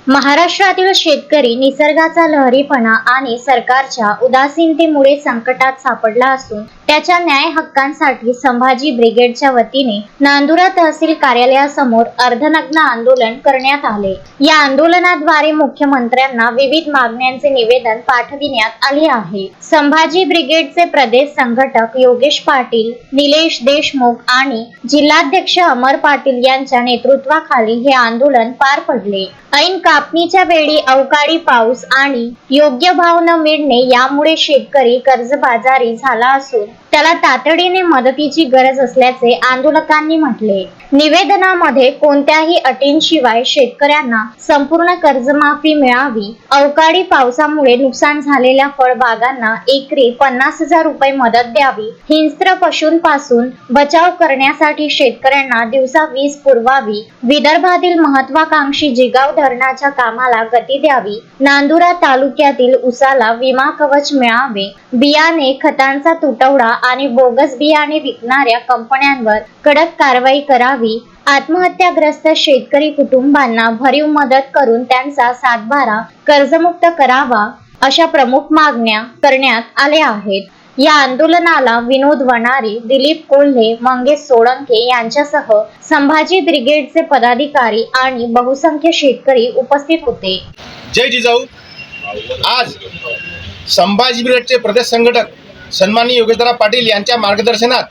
महाराष्ट्रातील शेतकरी निसर्गाचा लहरीपणा आणि सरकारच्या उदासीनतेमुळे संकटात सापडला असून त्याच्या न्याय हक्कांसाठी संभाजी ब्रिगेडच्या वतीने नांदुरा तहसील कार्यालयासमोर अर्धनग्न आंदोलन करण्यात आले। या आंदोलनाद्वारे मुख्यमंत्र्यांना विविध मागण्यांचे निवेदन पाठविण्यात आले आहे। संभाजी ब्रिगेडचे प्रदेश संघटक योगेश पाटील, निलेश देशमुख आणि जिल्हाध्यक्ष अमर पाटील यांच्या नेतृत्वाखाली हे आंदोलन पार पडले। ऐन कापणीच्या वेळी अवकाळी पाऊस आणि योग्य भाव न मिळणे यामुळे शेतकरी कर्जबाजारी झाला असून त्याला तातडीने मदतीची गरज असल्याचे आंदोलकांनी म्हटले। निवेदनामध्ये कोणत्याही अटींशिवाय शेतकऱ्यांना संपूर्ण कर्जमाफी मिळावी, अवकाळी पावसामुळे नुकसान झालेल्या फळबागांना एकरी 50,000 रुपये मदत द्यावी, हिंस्त्र पशूंपासून बचाव करण्यासाठी शेतकऱ्यांना दिवसा वीज पुरवावी, विदर्भातील महत्वाकांक्षी जिगाव धरणाच्या कामाला गती द्यावी, नांदुरा तालुक्यातील उसाला विमा कवच मिळावे, बियाणे खतांचा तुटवडा आणि बोगस बियाणे विकणाऱ्या कंपन्यांवर कडक कारवाई करावी, आत्महत्याग्रस्त शेतकरी कुटुंबांना भरीव मदत करून त्यांचा सातबारा कर्जमुक्त करावा, अशा प्रमुख मागण्या करण्यात आल्या आहेत। या आंदोलनाला विनोद वनारे, दिलीप कोल्हे, मंगेश सोळंके यांच्यासह संभाजी ब्रिगेडचे पदाधिकारी आणि बहुसंख्य शेतकरी उपस्थित होते। जय जिजाऊ। आज संभाजी ब्रिगेडचे प्रदेश संघटक सन्माननीय योगेशदादा पाटील यांच्या मार्गदर्शनात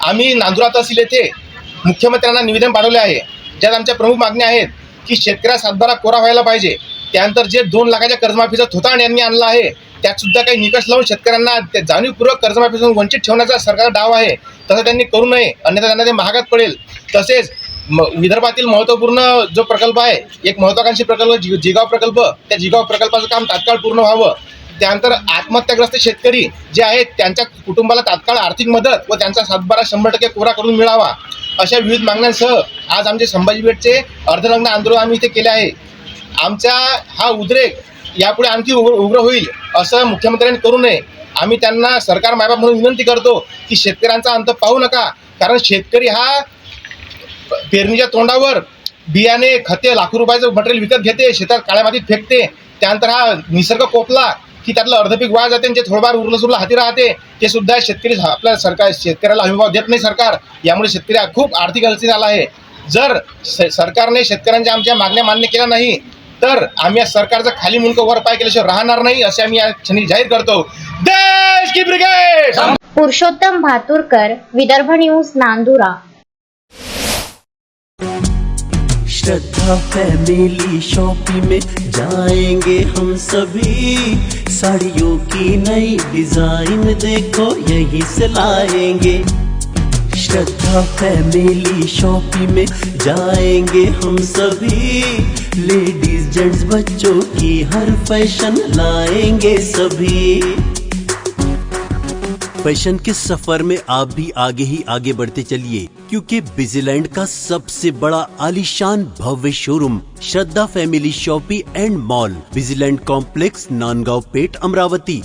आम्ही नांदुरा तहसील येथे मुख्यमंत्र्यांना निवेदन पाठवले आहे, ज्यात आमच्या प्रमुख मागण्या आहेत की शेतकऱ्या सातबारा कोरा व्हायला पाहिजे। त्यानंतर जे 2 लाखाच्या कर्जमाफीचा थोतांड यांनी आणला आहे त्यात सुद्धा काही निकष लावून शेतकऱ्यांना जाणीवपूर्वक कर्जमाफीपासून वंचित ठेवण्याचा सरकारचा डाव आहे, तसं त्यांनी करू नये, अन्यथा त्यांना ते महागात पडेल। तसेच विदर्भातील महत्त्वपूर्ण जो प्रकल्प आहे, एक महत्वाकांक्षी प्रकल्प जिगाव प्रकल्प, त्या जिगाव प्रकल्पाचं काम तात्काळ पूर्ण व्हावं। त्यानंतर आत्महत्याग्रस्त शेतकरी जे आहेत त्यांच्या कुटुंबाला तात्काळ आर्थिक मदत व त्यांचा सातबारा 100% कोरा करून मिळावा, अशा विविध मागण्यांसह आज आमचे संभाजी ब्रिगेडचे अर्धनग्न आंदोलन आम्ही इथे केले आहे। आमचा हा उद्रेक यापुढे आणखी उग्र होईल असं मुख्यमंत्र्यांनी करू नये। आम्ही त्यांना सरकार मायबाप म्हणून विनंती करतो की शेतकऱ्यांचा अंत पाहू नका, कारण शेतकरी हा पेरणीच्या तोंडावर बियाणे खते लाखो रुपयाचं मटेरियल विकत घेते, शेतात काळ्या मातीत फेकते, त्यानंतर हा निसर्ग कोपला की त्यातलं अर्धपीक वाया जाते, जे थोडंफार उरलं सुरलं हाती राहते ते सुद्धा शेतकरी आपल्या शेतकऱ्याला हमीभाव देत नाही सरकार, यामुळे शेतकरी खूप आर्थिक अडचणीत आला आहे। जर सरकारने शेतकऱ्यांच्या आमच्या मागण्या मान्य केल्या नाही तर आम्ही या सरकारचं खाली मुंडकं वर पाय केल्याशिवाय राहणार नाही, असे आम्ही या क्षणी जाहीर करतो। देश की ब्रिगेड। पुरुषोत्तम भातुरकर, विदर्भ न्यूज, नांदुरा। श्रद्धा फैमिली शॉपिंग में जाएंगे हम सभी, साड़ियों की नई डिजाइन देखो यहीं से लाएंगे। श्रद्धा फैमिली शॉपिंग में जाएंगे हम सभी, लेडीज जेंट्स बच्चों की हर फैशन लाएंगे सभी। फैशन के सफर में आप भी आगे ही आगे बढ़ते चलिए, क्योंकि बिजीलैंड का सबसे बड़ा आलीशान भव्य showroom Shraddha family shopping and mall, Busyland complex, Nandgaon Peth, Amravati.